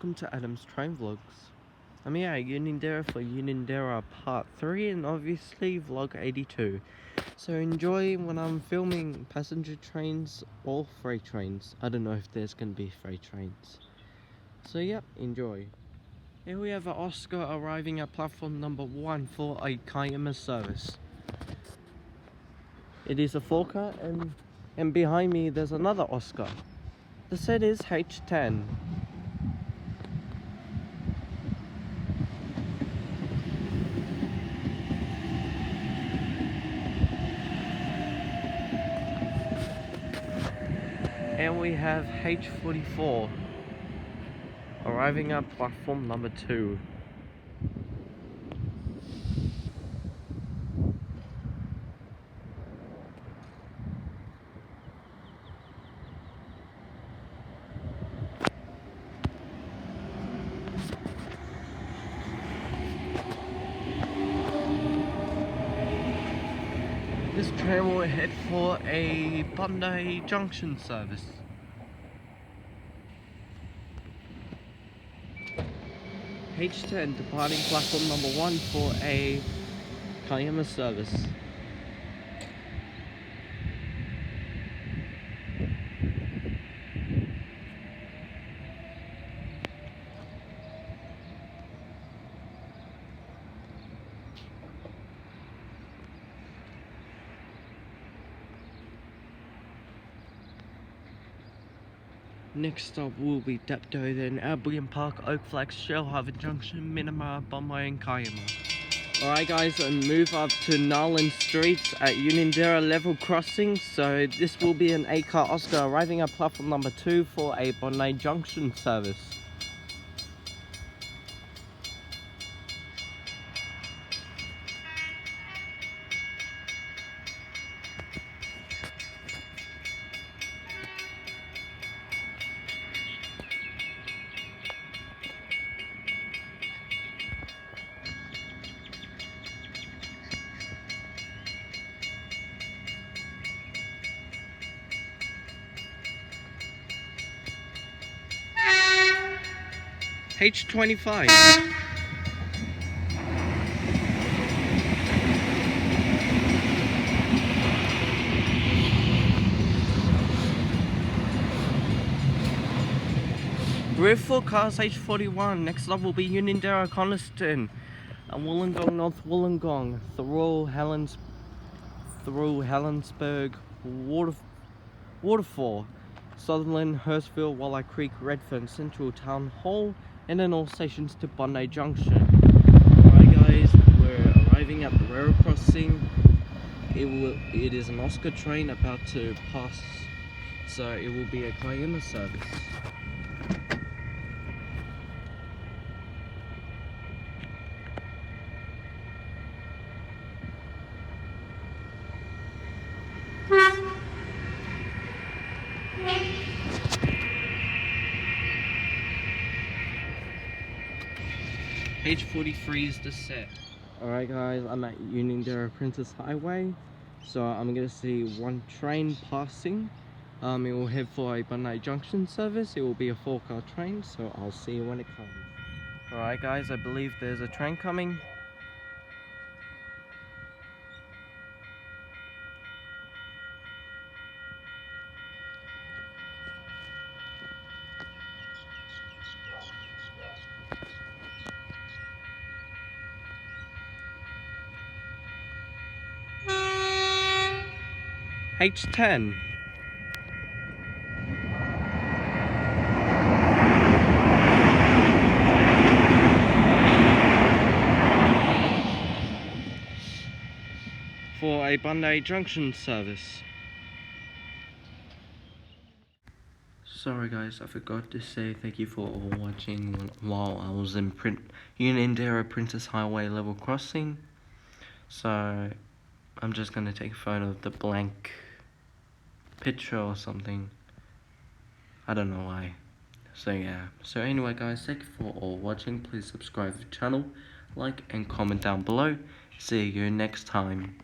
welcome to Adam's Train Vlogs. I'm here at Unanderra for Unanderra Part 3 and obviously Vlog 82. So enjoy when I'm filming passenger trains or freight trains. I don't know if there's going to be freight trains. So yep, enjoy. Here we have an Oscar arriving at platform number 1 for a Kayama service. It is a Forker and behind me there's another Oscar. The set is H10. And we have H44 arriving at platform number 2. This train will head for a Bondi Junction service. H10 departing platform number 1 for a Kayama service. Next stop will be Depot, then Albion Park, Oak Flags, Shellhaven Junction, Minima, Bombay and Kayama. Alright guys, and move up to Narland Streets at Unanderra level crossing. So this will be an 8-car Oscar arriving at platform number 2 for a Bondi Junction service. H25. Grid 4 cars H41. Next up will be Unanderra Coniston and Wollongong North Wollongong through Helensburgh, Waterfall, Sutherland, Hurstville, Walleye Creek, Redfern, Central Town Hall, and then all stations to Bondi Junction. Alright guys, we're arriving at the railroad crossing. It is an Oscar train about to pass, so it will be a Kayama service. H43 is the set. Alright guys, I'm at Unanderra Princess Highway. So I'm gonna see one train passing. It will head for a Bondi Junction service. It will be a 4-car train, so I'll see you when it comes. Alright guys, I believe there's a train coming. H10. For a Bondi Junction service. Sorry guys, I forgot to say thank you for all watching while I was in Unanderra Princess Highway level crossing. So I'm just gonna take a photo of the blank picture or something. I don't know why. So yeah. So anyway guys, thank you for all watching. Please subscribe to the channel, like and comment down below. See you next time.